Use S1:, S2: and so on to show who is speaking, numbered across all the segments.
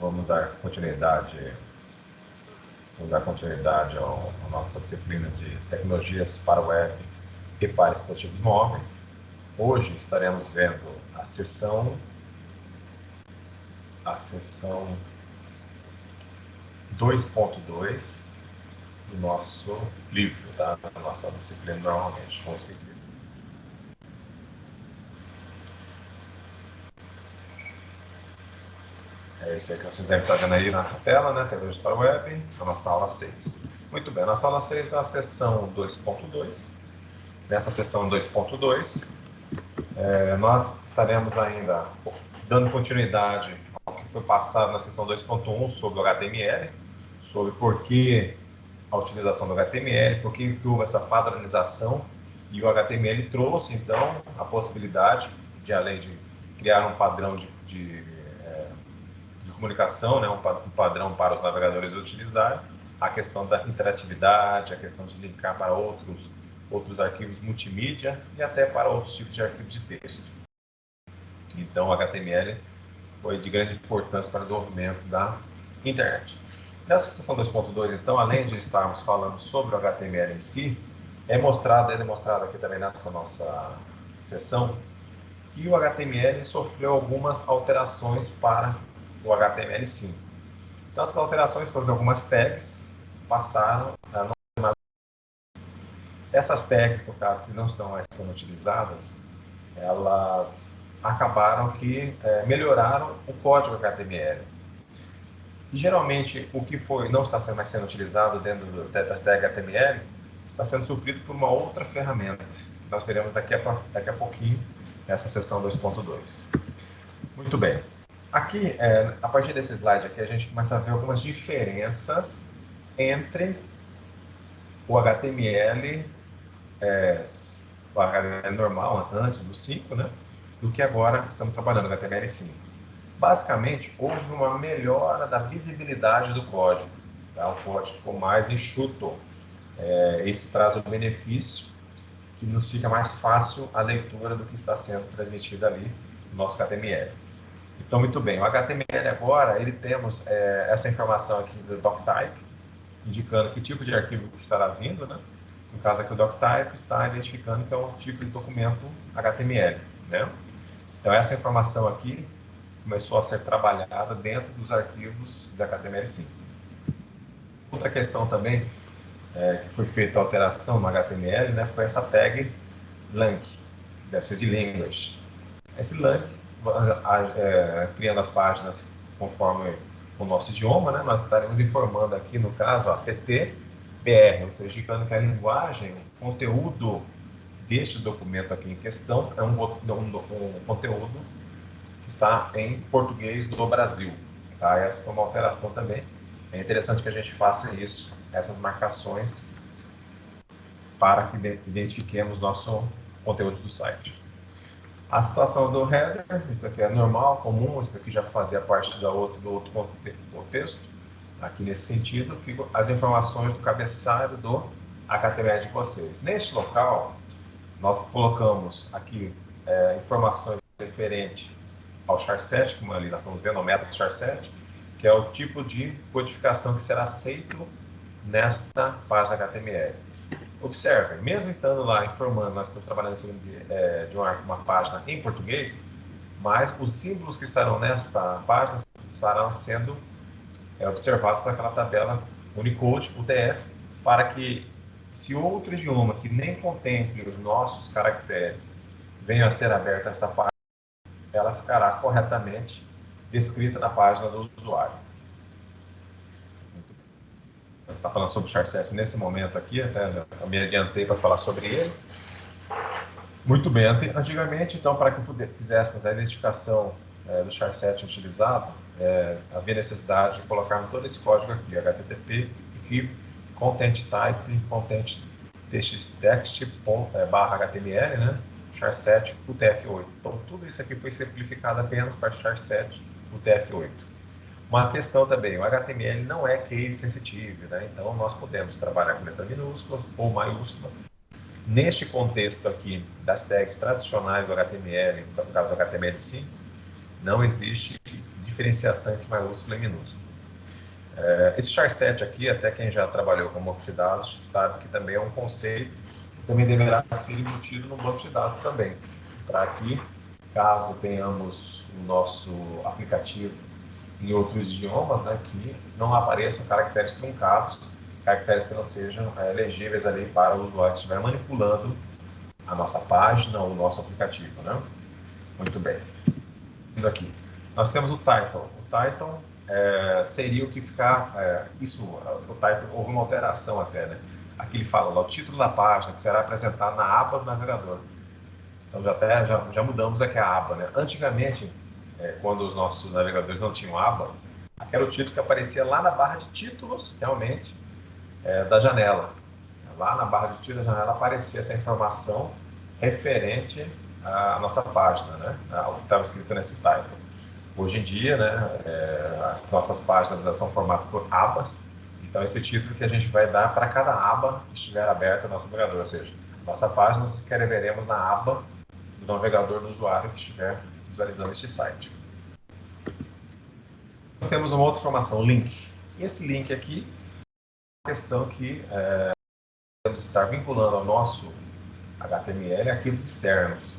S1: Vamos dar continuidade à nossa disciplina de tecnologias para web e para dispositivos móveis. Hoje estaremos vendo a sessão 2.2 do nosso livro, tá? Da nossa disciplina normalmente. Vamos seguir. É isso aí que vocês devem estar vendo aí na tela, né? Tecnologia para web, a nossa aula 6. Muito bem, a nossa aula 6 é a sessão 2.2. Nessa sessão 2.2, nós estaremos ainda dando continuidade ao que foi passado na sessão 2.1 sobre o HTML, sobre por que a utilização do HTML, por que houve essa padronização, e o HTML trouxe, então, a possibilidade de, além de criar um padrão de comunicação, né, um padrão para os navegadores utilizarem, a questão da interatividade, a questão de linkar para outros arquivos multimídia e até para outros tipos de arquivos de texto. Então, o HTML foi de grande importância para o desenvolvimento da internet. Nessa seção 2.2, então, além de estarmos falando sobre o HTML em si, é demonstrado aqui também nessa nossa sessão que o HTML sofreu algumas alterações para o HTML5. Então, essas alterações foram que algumas tags passaram a não. Essas tags, no caso, que não estão mais sendo utilizadas, elas acabaram que melhoraram o código HTML. E, geralmente, o que não está mais sendo utilizado dentro das tags HTML está sendo suprido por uma outra ferramenta. Nós veremos daqui a pouquinho nessa sessão 2.2. Muito bem. Aqui, a partir desse slide aqui, a gente começa a ver algumas diferenças entre o HTML, o HTML normal, antes do 5, né, do que agora estamos trabalhando no HTML5. Basicamente, houve uma melhora da visibilidade do código. Tá? O código ficou mais enxuto. Isso traz o benefício que nos fica mais fácil a leitura do que está sendo transmitido ali no nosso HTML. Então, muito bem, o HTML agora, temos essa informação aqui do doctype, indicando que tipo de arquivo que estará vindo, né? No caso aqui, o doctype está identificando que é um tipo de documento HTML, né? Então, essa informação aqui começou a ser trabalhada dentro dos arquivos de HTML5. Outra questão também, que foi feita a alteração no HTML, né, foi essa tag lang, deve ser de language. Esse lang, criando as páginas conforme o nosso idioma, né, nós estaremos informando aqui, no caso, a PTBR, ou seja, indicando que a linguagem, o conteúdo deste documento aqui em questão é um conteúdo que está em português do Brasil. Tá? Essa foi uma alteração também. É interessante que a gente faça isso, essas marcações, para que identifiquemos nosso conteúdo do site. A situação do header, isso aqui é normal, comum, isso aqui já fazia parte do outro contexto. Aqui nesse sentido, ficam as informações do cabeçalho do HTML de vocês. Neste local, nós colocamos aqui informações referentes ao char7, como ali nós estamos vendo, o método char7, que é o tipo de codificação que será aceito nesta página HTML. Observem, mesmo estando lá informando, nós estamos trabalhando em cima de uma página em português, mas os símbolos que estarão nesta página estarão sendo observados por aquela tabela Unicode, UTF, para que, se outro idioma que nem contemple os nossos caracteres venha a ser aberta esta página, ela ficará corretamente descrita na página do usuário. Está falando sobre o char7 nesse momento aqui, até eu me adiantei para falar sobre ele. Muito bem, antigamente, então, para que fizéssemos a identificação do char7 utilizado, havia necessidade de colocar todo esse código aqui, http aqui, content type, content text barra HTML, né? char7 UTF-8. Então, tudo isso aqui foi simplificado apenas para char7 UTF-8. Uma questão também, o HTML não é case sensitive, né? Então nós podemos trabalhar com letra minúscula ou maiúscula. Neste contexto aqui das tags tradicionais do HTML, no caso do HTML5, não existe diferenciação entre maiúsculo e minúsculo. Esse char7 aqui, até quem já trabalhou com banco de dados sabe que também é um conceito que também deverá ser embutido no banco de dados também, para que, caso tenhamos o nosso aplicativo em outros idiomas, né, que não apareçam caracteres truncados, caracteres que não sejam legíveis ali para o usuário que estiver manipulando a nossa página ou o nosso aplicativo, né? Muito bem. Indo aqui, nós temos o title. O title seria o que ficar, o title, houve uma alteração até, né? Aqui ele fala lá, o título da página que será apresentado na aba do navegador. Então já mudamos aqui a aba, né? Antigamente, quando os nossos navegadores não tinham aba, aquele era o título que aparecia lá na barra de títulos, realmente, da janela. Lá na barra de títulos da janela aparecia essa informação referente à nossa página, né? Ao que estava escrito nesse title. Hoje em dia, né, as nossas páginas são formadas por abas, então esse título que a gente vai dar para cada aba que estiver aberta no nosso navegador, ou seja, nossa página nós escreveremos na aba do navegador do usuário que estiver visualizando este site. Nós temos uma outra informação, link. Esse link aqui é uma questão que temos estar vinculando ao nosso HTML arquivos externos.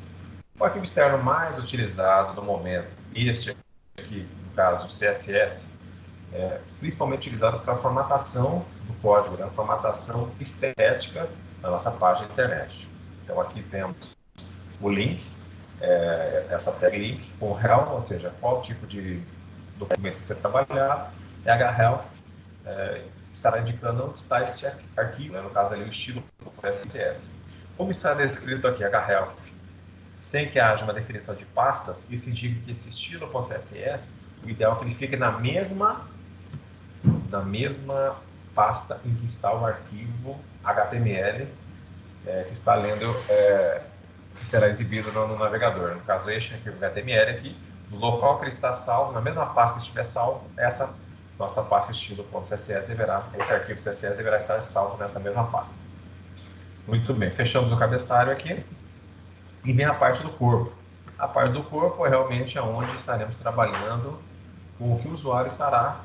S1: O arquivo externo mais utilizado no momento, este aqui, no caso, o CSS, principalmente utilizado para a formatação do código, né? A formatação estética da nossa página de internet. Então aqui temos o link, essa tag link com help, ou seja, qual tipo de documento que você trabalhar, e href estará indicando onde está esse arquivo, né? No caso ali o estilo CSS. Como está descrito aqui, href, sem que haja uma definição de pastas, isso indica que esse estilo.css, o ideal é que ele fique na mesma pasta em que está o arquivo HTML que está lendo, que será exibido no navegador. No caso, este arquivo HTML aqui, no local que ele está salvo, na mesma pasta que estiver salvo, essa nossa pasta estilo.css esse arquivo CSS deverá estar salvo nessa mesma pasta. Muito bem, fechamos o cabeçalho aqui. E vem a parte do corpo. A parte do corpo é realmente onde estaremos trabalhando com o que o usuário estará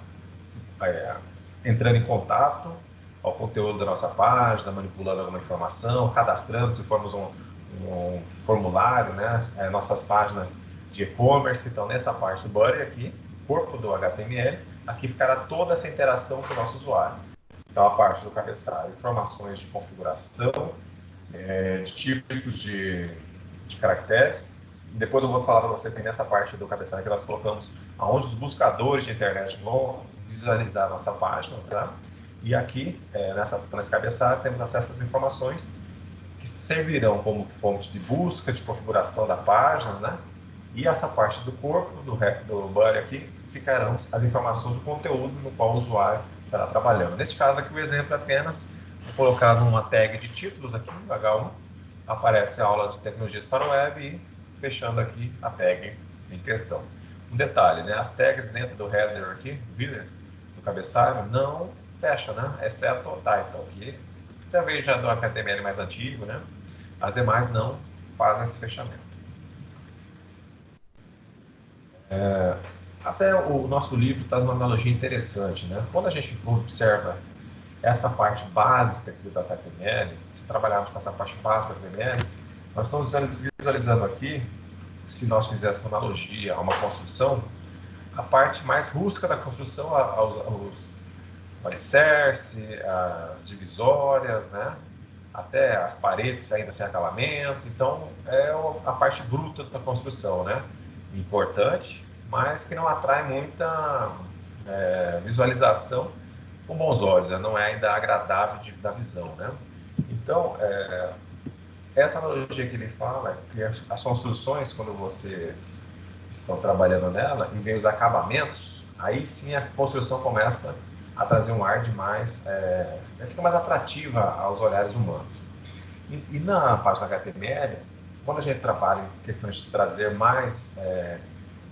S1: entrando em contato ao conteúdo da nossa página, manipulando alguma informação, cadastrando, se formos um formulário, né? Nossas páginas de e-commerce. Então, nessa parte do body aqui, corpo do HTML, aqui ficará toda essa interação com o nosso usuário. Então, a parte do cabeçalho, informações de configuração, de tipos de caracteres. Depois eu vou falar para vocês também nessa parte do cabeçalho que nós colocamos aonde os buscadores de internet vão visualizar a nossa página, tá? E aqui, nesse cabeçalho, temos acesso às informações que servirão como fonte de busca, de configuração da página, né? E essa parte do corpo, do body aqui, ficarão as informações do conteúdo no qual o usuário estará trabalhando. Nesse caso aqui, o exemplo é apenas colocado uma tag de títulos aqui, no H1, aparece a aula de tecnologias para o web e fechando aqui a tag em questão. Um detalhe, né? As tags dentro do header aqui, do cabeçalho, não fecha, né? Exceto o title, que talvez já do HTML mais antigo, né? As demais não fazem esse fechamento. Até o nosso livro traz uma analogia interessante, né? Quando a gente observa esta parte básica aqui do HTML, se trabalharmos com essa parte básica do HTML, nós estamos visualizando aqui, se nós fizéssemos uma analogia a uma construção, a parte mais rústica da construção, os alicerce, as divisórias, né? Até as paredes ainda sem acabamento. Então, é a parte bruta da construção, né? Importante, mas que não atrai muita visualização com bons olhos, né? Não é ainda agradável da visão, né? Então, essa analogia que ele fala é que as construções, quando vocês estão trabalhando nela e vem os acabamentos, aí sim a construção começa a trazer um ar de mais, fica mais atrativa aos olhares humanos. E na página HTML, quando a gente trabalha em questões de trazer mais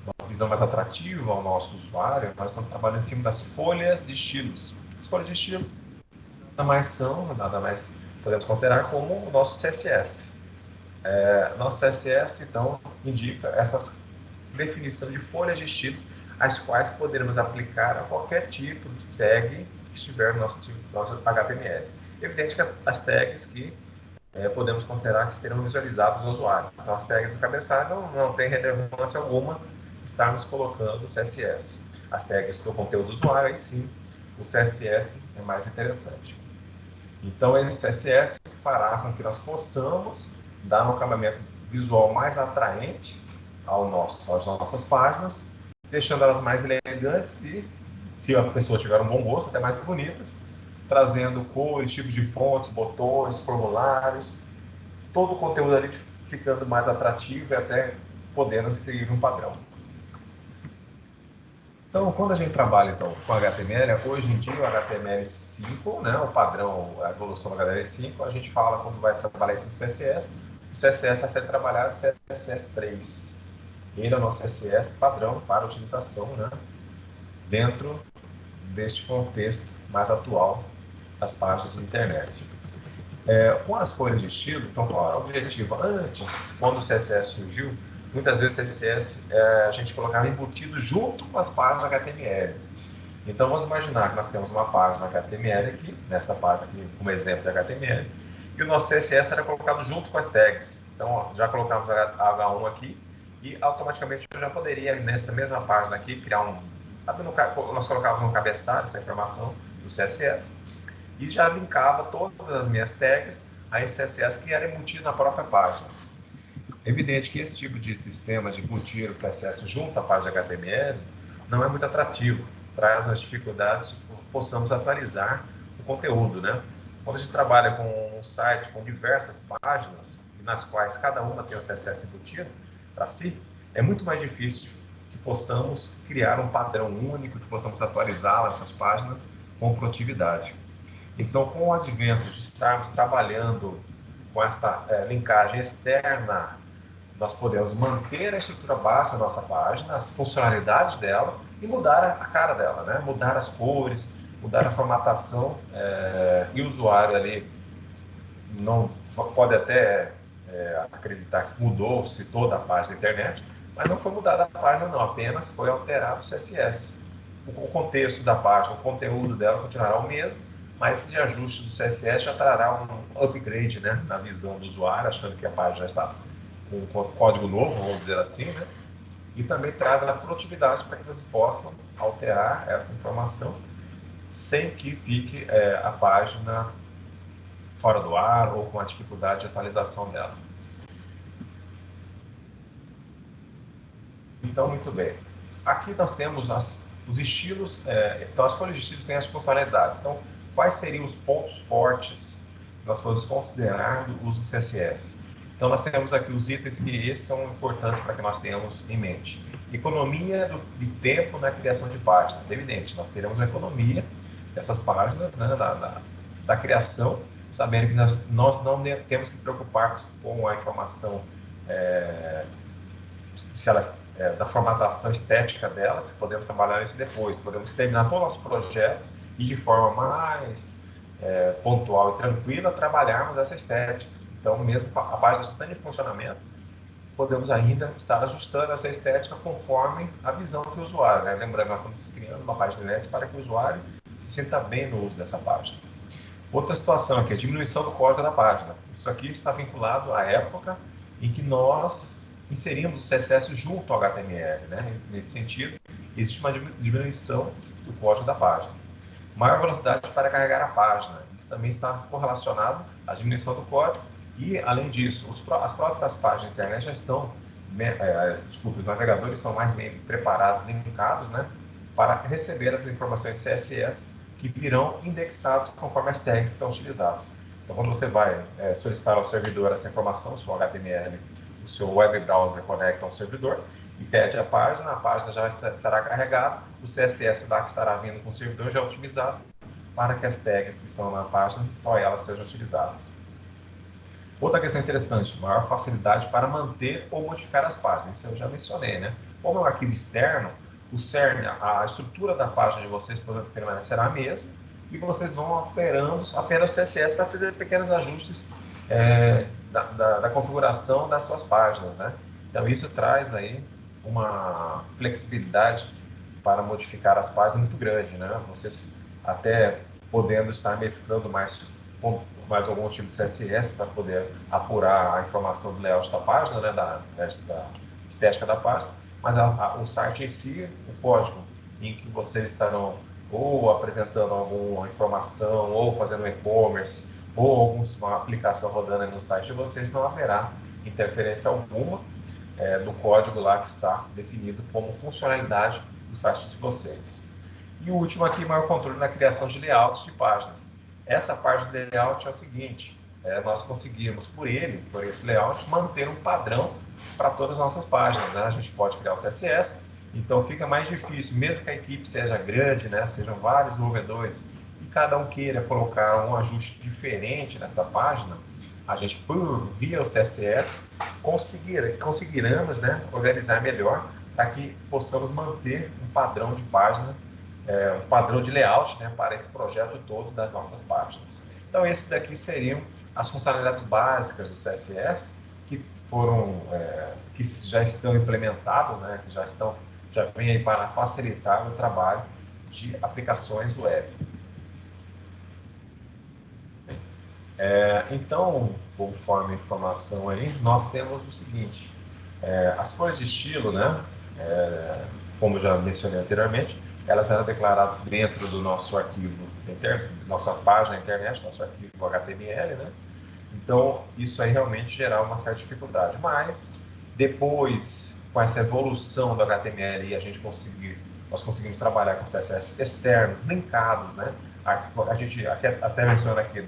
S1: uma visão mais atrativa ao nosso usuário, nós estamos trabalhando em cima das folhas de estilos. As folhas de estilos nada mais podemos considerar como o nosso CSS. Nosso CSS, então, indica essa definição de folhas de estilo. as quais poderemos aplicar a qualquer tipo de tag que estiver no nosso HTML. Evidente que as tags que podemos considerar que serão visualizadas ao usuário. Então, as tags do cabeçalho não tem relevância alguma estarmos colocando o CSS. As tags do conteúdo do usuário, aí sim, o CSS é mais interessante. Então, esse CSS fará com que nós possamos dar um acabamento visual mais atraente às nossas páginas, deixando elas mais elegantes e, se a pessoa tiver um bom gosto, até mais bonitas, trazendo cores, tipos de fontes, botões, formulários, todo o conteúdo ali ficando mais atrativo e até podendo seguir um padrão. Então, quando a gente trabalha então, com HTML, hoje em dia o HTML5, né, o padrão, a evolução do HTML5, a gente fala quando vai trabalhar isso no CSS, o CSS vai ser trabalhado no CSS3. Ele é o nosso CSS padrão para utilização, né, dentro deste contexto mais atual das páginas de internet. Com as cores de estilo, então qual era o objetivo? Antes, quando o CSS surgiu, muitas vezes o CSS a gente colocava embutido junto com as páginas HTML. Então vamos imaginar que nós temos uma página HTML aqui, nessa página aqui como exemplo de HTML, e o nosso CSS era colocado junto com as tags. Então ó, já colocamos a H1 aqui e automaticamente eu já poderia nessa mesma página aqui criar nós colocávamos no cabeçalho essa informação do CSS e já linkava todas as minhas tags a esse CSS que era embutido na própria página. É evidente que esse tipo de sistema de embutir o CSS junto à página HTML não é muito atrativo, traz as dificuldades de que possamos atualizar o conteúdo, né? Quando a gente trabalha com um site com diversas páginas, nas quais cada uma tem o CSS embutido para si, é muito mais difícil que possamos criar um padrão único, que possamos atualizar essas páginas com produtividade. Então, com o advento de estarmos trabalhando com esta linkagem externa, nós podemos manter a estrutura básica da nossa página, as funcionalidades dela e mudar a cara dela, né? Mudar as cores, mudar a formatação e o usuário ali não pode até acreditar que mudou-se toda a página da internet, mas não foi mudada a página não, apenas foi alterado o CSS. O contexto da página, o conteúdo dela continuará o mesmo, mas esse ajuste do CSS já trará um upgrade, né, na visão do usuário, achando que a página já está com um código novo, vamos dizer assim, né? E também traz a produtividade para que vocês possam alterar essa informação sem que fique a página fora do ar ou com a dificuldade de atualização dela. Então, muito bem. Aqui nós temos os estilos, então as folhas de estilos têm as funcionalidades. Então, quais seriam os pontos fortes que nós podemos considerar do uso do CSS? Então, nós temos aqui os itens que esses são importantes para que nós tenhamos em mente. Economia de tempo na criação de páginas. Evidente, nós teremos uma economia dessas páginas, né, da criação, sabendo que nós não temos que preocupar com a informação se elas, da formatação estética delas, podemos trabalhar isso depois, podemos terminar todo o nosso projeto e de forma mais pontual e tranquila trabalharmos essa estética. Então, mesmo a página estando em funcionamento, podemos ainda estar ajustando essa estética conforme a visão do usuário, né? Lembrando, nós estamos criando uma página net para que o usuário se sinta bem no uso dessa página. Outra situação aqui, a diminuição do código da página. Isso aqui está vinculado à época em que nós inserimos o CSS junto ao HTML, né? Nesse sentido, existe uma diminuição do código da página. Maior velocidade para carregar a página. Isso também está correlacionado à diminuição do código e, além disso, as próprias páginas da internet já estão, os navegadores estão mais bem preparados, linkados, né? Para receber as informações CSS que virão indexados conforme as tags que estão utilizadas. Então, quando você vai solicitar ao servidor essa informação, o seu HTML, o seu web browser conecta ao servidor e pede a página já estará carregada, o CSS lá que estará vindo com o servidor já é otimizado para que as tags que estão na página, só elas sejam utilizadas. Outra questão interessante, maior facilidade para manter ou modificar as páginas, isso eu já mencionei, né? Como é um arquivo externo, o CERN, a estrutura da página de vocês permanecerá a mesma e vocês vão alterando apenas o CSS para fazer pequenos ajustes da configuração das suas páginas, né? Então isso traz aí uma flexibilidade para modificar as páginas muito grande, né? Vocês até podendo estar mesclando mais algum tipo de CSS para poder apurar a informação do layout da página, né? Da estética da página, mas o site em si, o código em que vocês estarão ou apresentando alguma informação, ou fazendo um e-commerce, ou uma aplicação rodando no site de vocês, não haverá interferência alguma do código lá que está definido como funcionalidade do site de vocês. E o último aqui, maior controle na criação de layouts de páginas. Essa parte do layout é o seguinte, nós conseguimos, por esse layout, manter um padrão para todas as nossas páginas, né? A gente pode criar o CSS, então fica mais difícil, mesmo que a equipe seja grande, né? Sejam vários desenvolvedores, e cada um queira colocar um ajuste diferente nessa página, a gente, via o CSS, conseguiremos, né, organizar melhor para que possamos manter um padrão de página, um padrão de layout, né, para esse projeto todo das nossas páginas. Então, esses daqui seriam as funcionalidades básicas do CSS que já estão implementadas, né, que já vêm aí para facilitar o trabalho de aplicações web. Então, conforme a informação aí, nós temos o seguinte, as cores de estilo, né, como já mencionei anteriormente, elas eram declaradas dentro do nosso arquivo, nossa página na internet, nosso arquivo HTML, né? Então, isso aí realmente gerava uma certa dificuldade, mas depois, com essa evolução do HTML e nós conseguimos trabalhar com CSS externos, linkados, né? A gente até menciona aqui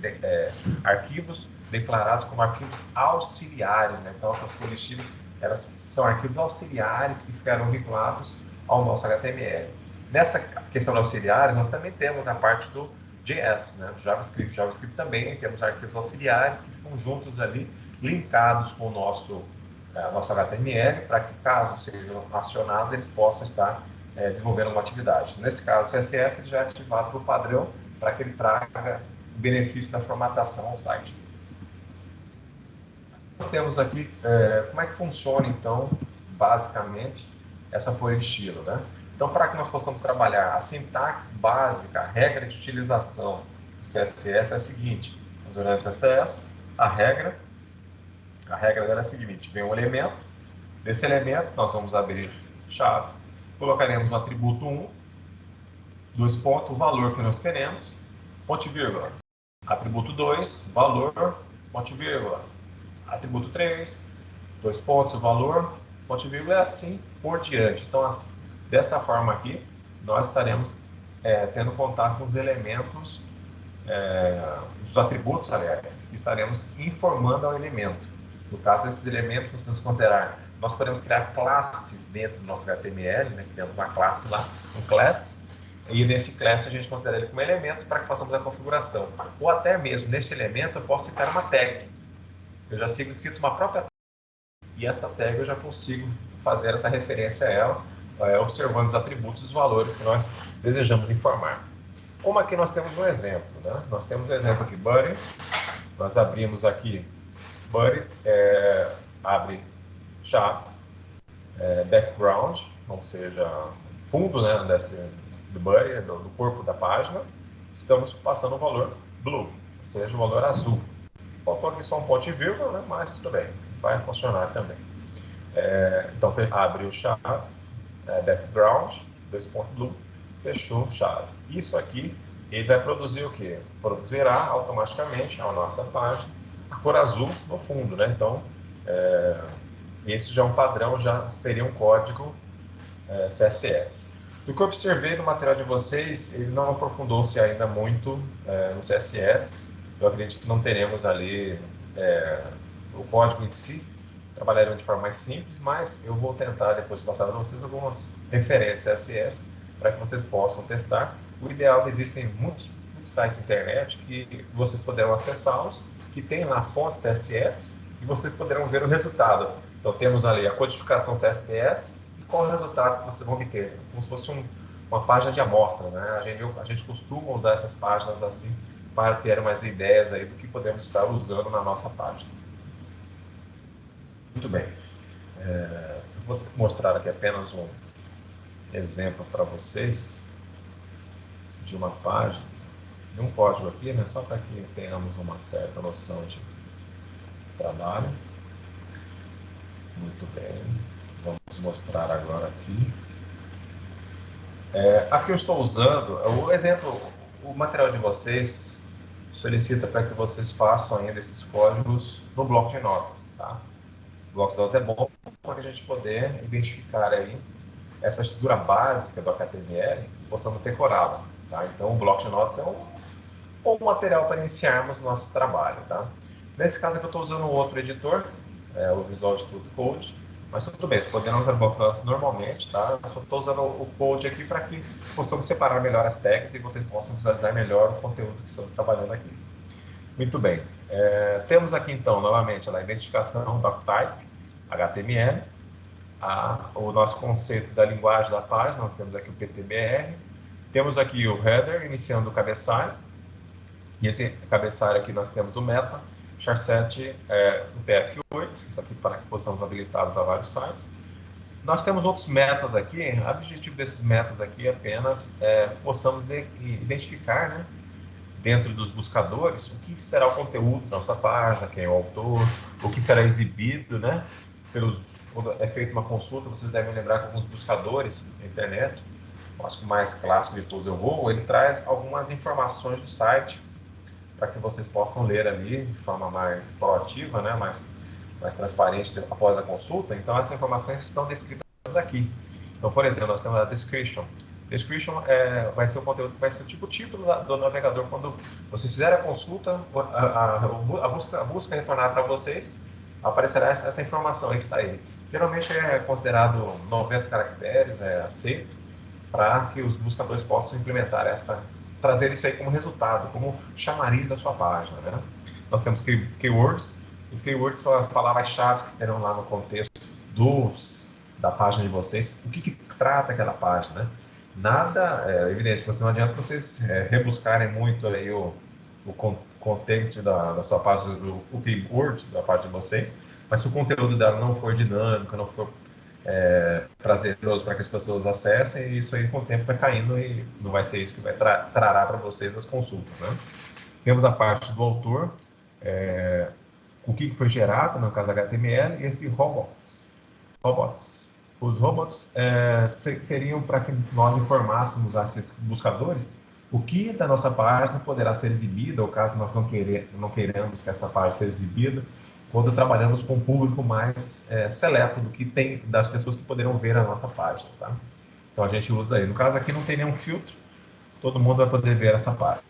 S1: arquivos declarados como arquivos auxiliares, né? Então, essas cores de estilo, elas são arquivos auxiliares que ficaram vinculados ao nosso HTML. Nessa questão de auxiliares, nós também temos a parte do JS, né? JavaScript. JavaScript também temos arquivos auxiliares que ficam juntos ali, linkados com o nosso HTML, para que, caso sejam acionados, eles possam estar desenvolvendo uma atividade. Nesse caso, o CSS ele já é ativado por padrão para que ele traga o benefício da formatação ao site. Nós temos aqui como é que funciona, então, basicamente, essa folha de estilo, né? Então, para que nós possamos trabalhar a sintaxe básica, a regra de utilização do CSS é a seguinte: nós olhamos o CSS, a regra dela é a seguinte: vem um elemento, desse elemento nós vamos abrir chave, colocaremos no atributo 1, dois pontos, o valor que nós queremos, ponto e vírgula. Atributo 2, valor, ponto e vírgula. Atributo 3, dois pontos, o valor, ponto e vírgula, e assim por diante. Então, desta forma aqui, nós estaremos tendo contato com os elementos, os atributos, aliás, que estaremos informando ao elemento. No caso, esses elementos nós podemos considerar, nós podemos criar classes dentro do nosso HTML, né, dentro de uma classe lá, um class, e nesse class a gente considera ele como elemento para que façamos a configuração. Ou até mesmo, neste elemento, eu posso citar uma tag. Eu já cito uma própria tag, e esta tag eu já consigo fazer essa referência a ela, observando os atributos e os valores que nós desejamos informar. Como aqui nós temos um exemplo, né? Nós temos um exemplo aqui, body, nós abrimos aqui, body, abre chaves, background, ou seja, fundo, né, do body, do corpo da página, estamos passando o valor blue, ou seja, o valor azul. Faltou aqui só um ponto e vírgula, né, mas tudo bem, vai funcionar também. Então, abre o chaves, background, dois pontos blue, fechou chave. Isso aqui, ele vai produzir o quê? Produzirá automaticamente a nossa página a cor azul no fundo, né? Então, esse já é um padrão, já seria um código CSS. Do que eu observei no material de vocês, ele não aprofundou-se ainda muito no CSS. Eu acredito que não teremos ali o código em si, trabalharemos de forma mais simples, mas eu vou tentar depois passar para vocês algumas referências CSS para que vocês possam testar. O ideal é que existem muitos sites na internet que vocês poderão acessá-los, que tem lá a fonte CSS e vocês poderão ver o resultado. Então temos ali a codificação CSS e qual é o resultado que vocês vão obter, como se fosse uma página de amostra, né? A gente costuma usar essas páginas assim para ter mais ideias aí do que podemos estar usando na nossa página. Muito bem. Vou mostrar aqui apenas um exemplo para vocês de uma página, de um código aqui, né? Só para que tenhamos uma certa noção de trabalho. Muito bem. Vamos mostrar agora aqui. Aqui eu estou usando o exemplo, o material de vocês solicita para que vocês façam ainda esses códigos no bloco de notas, tá? O bloco de notas é bom para a gente poder identificar aí essa estrutura básica do HTML, possamos decorá-la, tá? Então o bloco de notas é um bom material para iniciarmos o nosso trabalho, tá? Nesse caso aqui eu estou usando um outro editor, o Visual Studio Code, mas tudo bem, você poderia usar o bloco de notas normalmente, tá? Eu só estou usando o Code aqui para que possamos separar melhor as tags e vocês possam visualizar melhor o conteúdo que estamos trabalhando aqui. Muito bem. Temos aqui, então, novamente, a identificação do type, HTML, o nosso conceito da linguagem da página, nós temos aqui o PTBR, temos aqui o header, iniciando o cabeçalho, e esse cabeçalho aqui nós temos o meta, char7, o TF8, isso aqui para que possamos habilitá-los a vários sites. Nós temos outros metas aqui, o objetivo desses metas aqui é apenas possamos identificar, né, dentro dos buscadores, o que será o conteúdo da nossa página, quem é o autor, o que será exibido, né? Quando é feita uma consulta, vocês devem lembrar que alguns buscadores na internet, acho que o mais clássico de todos é o Google, ele traz algumas informações do site para que vocês possam ler ali de forma mais proativa, né? mais transparente após a consulta. Então, essas informações estão descritas aqui. Então, por exemplo, nós temos a description. Description vai ser o conteúdo que vai ser tipo o título do navegador. Quando vocês fizerem a consulta, a busca retornar para vocês, aparecerá essa informação aí que está aí. Geralmente é considerado 90 caracteres, aceito, para que os buscadores possam implementar trazer isso aí como resultado, como chamariz da sua página, né? Nós temos keywords. Os keywords são as palavras-chave que terão lá no contexto da página de vocês. O que trata aquela página, né? Nada, evidente, não adianta vocês rebuscarem muito aí o content da sua página, o keyword da página de vocês, mas se o conteúdo dela não for dinâmico, não for prazeroso para que as pessoas acessem, isso aí com o tempo vai caindo e não vai ser isso que vai trará para vocês as consultas, né? Temos a parte do autor, o que foi gerado, no caso HTML, e esse robots. Os robots seriam para que nós informássemos a esses buscadores o que da nossa página poderá ser exibida, ou caso nós não queiramos que essa página seja exibida, quando trabalhamos com um público mais seleto do que tem das pessoas que poderão ver a nossa página, tá? Então a gente usa aí. No caso aqui não tem nenhum filtro, todo mundo vai poder ver essa página.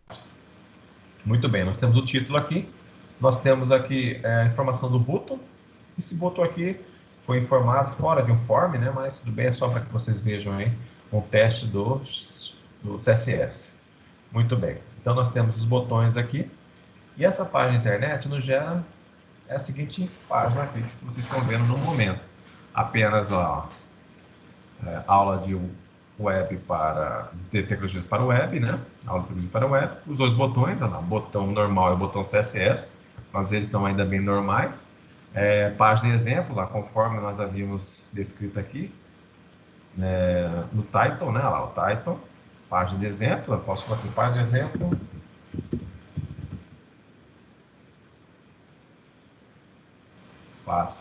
S1: Muito bem, nós temos o título aqui, nós temos aqui a informação do button. Esse button aqui foi informado fora de um form, né? Mas tudo bem, é só para que vocês vejam aí um teste do CSS. Muito bem, então nós temos os botões aqui, e essa página internet nos gera a seguinte página aqui que vocês estão vendo no momento. Apenas aula de web de tecnologias para web, né? Aula de tecnologia para web. Os dois botões, o botão normal e o botão CSS, mas eles estão ainda bem normais. Página de exemplo, lá, conforme nós havíamos descrito aqui, no title, né? Lá, o title, página de exemplo, eu posso falar aqui, página de exemplo.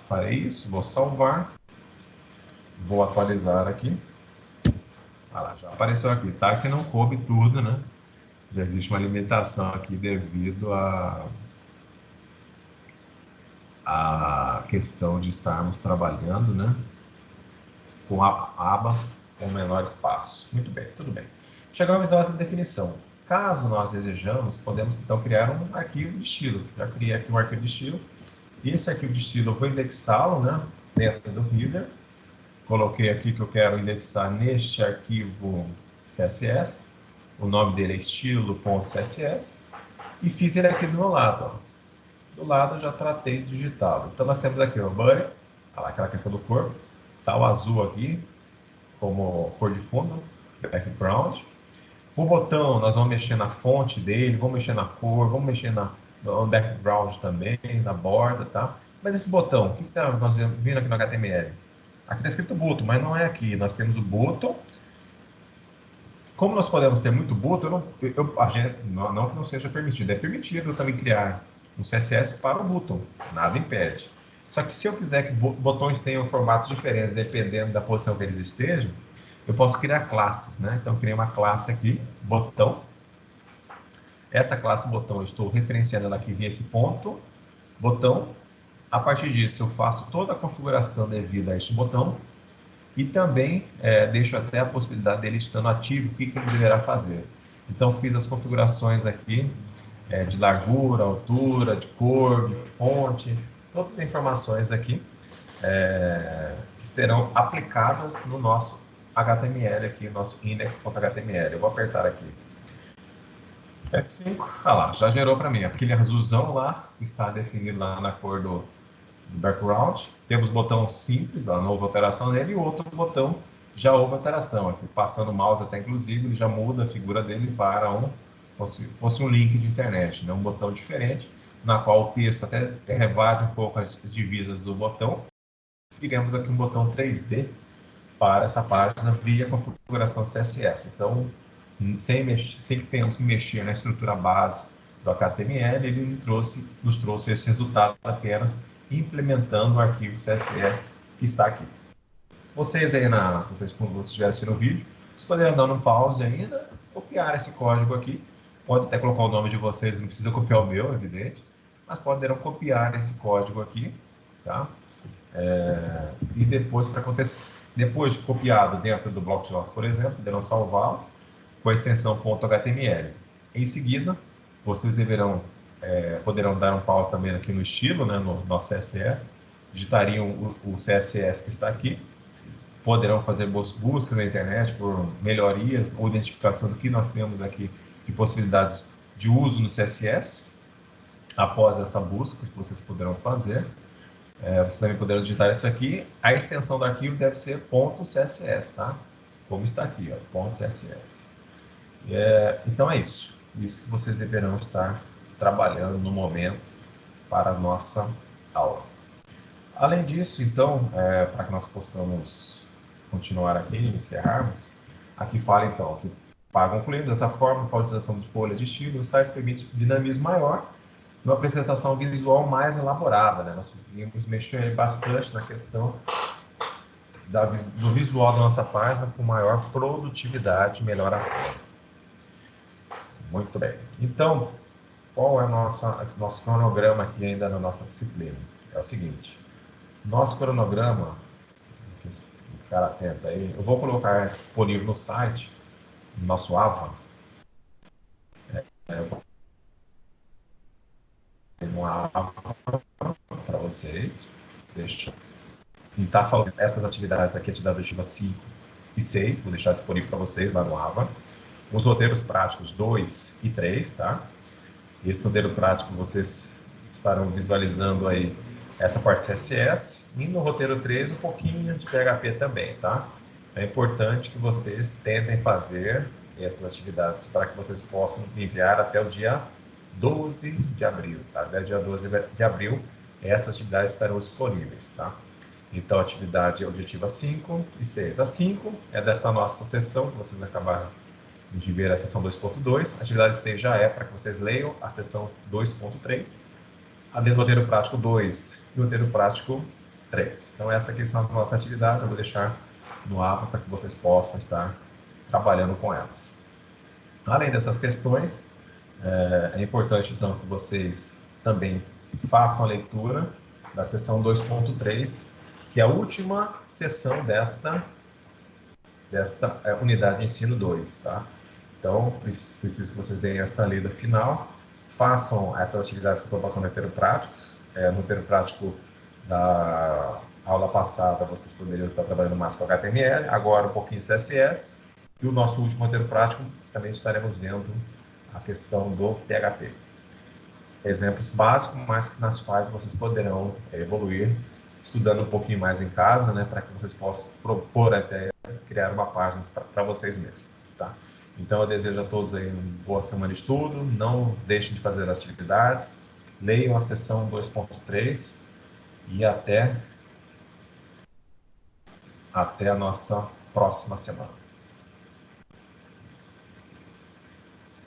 S1: Farei isso, vou salvar, vou atualizar aqui. Lá, já apareceu aqui, tá? Que não coube tudo, né? Já existe uma limitação aqui devido a questão de estarmos trabalhando, né, com a aba com menor espaço. Muito bem, tudo bem. Chegamos a essa definição. Caso nós desejamos, podemos então criar um arquivo de estilo. Já criei aqui um arquivo de estilo. E esse arquivo de estilo eu vou indexá-lo, né, dentro do header. Coloquei aqui que eu quero indexar neste arquivo CSS. O nome dele é estilo.css. E fiz ele aqui do meu lado, ó. Do lado eu já tratei de digitá-lo. Então nós temos aqui o body, aquela questão do corpo, tá o azul aqui como cor de fundo, background. O botão nós vamos mexer na fonte dele, vamos mexer na cor, vamos mexer no background também, na borda, tá? Mas esse botão, o que nós vimos aqui no HTML? Aqui está escrito button, mas não é aqui. Nós temos o button Como nós podemos ter muito botão, não que não seja permitido, é permitido também criar um CSS para o botão, nada impede. Só que se eu quiser que botões tenham formatos diferentes, dependendo da posição que eles estejam, eu posso criar classes, né? Então, eu criei uma classe aqui, botão. Essa classe botão, eu estou referenciando ela aqui via esse ponto, botão. A partir disso, eu faço toda a configuração devida a este botão e também deixo até a possibilidade dele estando ativo, o que ele deverá fazer. Então, fiz as configurações aqui de largura, altura, de cor, de fonte, todas as informações aqui que serão aplicadas no nosso HTML aqui, nosso index.html. Eu vou apertar aqui F5, lá, já gerou para mim. Aquele azulzão lá está definido lá na cor do background. Temos botão simples, a nova alteração nele, e o outro botão já houve alteração aqui. Passando o mouse até, inclusive, ele já muda a figura dele para fosse um link de internet, né? Um botão diferente, na qual o texto até revade um pouco as divisas do botão. Criamos aqui um botão 3D para essa página via configuração CSS. Então, sem que tenhamos que mexer na estrutura base do HTML, ele nos trouxe esse resultado apenas implementando o arquivo CSS que está aqui. Vocês aí, se vocês estiverem assistindo o vídeo, vocês poderão dar um pause ainda, copiar esse código aqui. Pode até colocar o nome de vocês, não precisa copiar o meu, é evidente, mas poderão copiar esse código aqui, tá? E depois, para vocês, depois de copiado dentro do bloco de notas, por exemplo, poderão salvá-lo com a extensão .html. Em seguida, vocês poderão dar um pause também aqui no estilo, né, no nosso CSS, digitariam o CSS que está aqui, poderão fazer busca na internet por melhorias ou identificação do que nós temos aqui de possibilidades de uso no CSS. Após essa busca que vocês poderão fazer, vocês também poderão digitar isso aqui. A extensão do arquivo deve ser .css, tá? Como está aqui, ó, .css. Então é isso. Isso que vocês deverão estar trabalhando no momento para a nossa aula. Além disso, então, para que nós possamos continuar aqui e encerrarmos, aqui fala então que para concluir dessa forma, com a utilização de folha de estilo, o site permite dinamismo maior e uma apresentação visual mais elaborada, né? Nós conseguimos mexer bastante na questão do visual da nossa página com maior produtividade e melhor ação. Muito bem. Então, qual é o nosso cronograma aqui ainda na nossa disciplina? É o seguinte, nosso cronograma, vocês ficaram atentos aí, eu vou colocar disponível no site, no nosso AVA, um AVA para vocês, deixa. E tá falando essas atividades aqui, atividade objetiva 5 e 6, vou deixar disponível para vocês lá no AVA. Os roteiros práticos 2 e 3, tá? Esse roteiro prático vocês estarão visualizando aí essa parte CSS e no roteiro 3 um pouquinho de PHP também, tá? É importante que vocês tentem fazer essas atividades para que vocês possam enviar até o dia 12 de abril, tá? Até o dia 12 de abril essas atividades estarão disponíveis, tá? Então, atividade objetiva 5 e 6. A 5 é desta nossa sessão que vocês acabaram de ver a seção 2.2, a atividade 6 já é para que vocês leiam a seção 2.3, além do roteiro prático 2 e o roteiro prático 3. Então, essas aqui são as nossas atividades, eu vou deixar no APA para que vocês possam estar trabalhando com elas. Além dessas questões, é importante, então, que vocês também façam a leitura da seção 2.3, que é a última sessão desta unidade de ensino 2, tá? Então, preciso que vocês deem essa lida final, façam essas atividades que eu estou passando no roteiro prático. No roteiro prático da aula passada, vocês poderiam estar trabalhando mais com HTML, agora um pouquinho CSS, e o nosso último roteiro prático também estaremos vendo a questão do PHP. Exemplos básicos, mas nas quais vocês poderão evoluir, estudando um pouquinho mais em casa, né, para que vocês possam propor até criar uma página para vocês mesmos, tá? Então, eu desejo a todos aí uma boa semana de estudo, não deixem de fazer as atividades, leiam a sessão 2.3 e até a nossa próxima semana.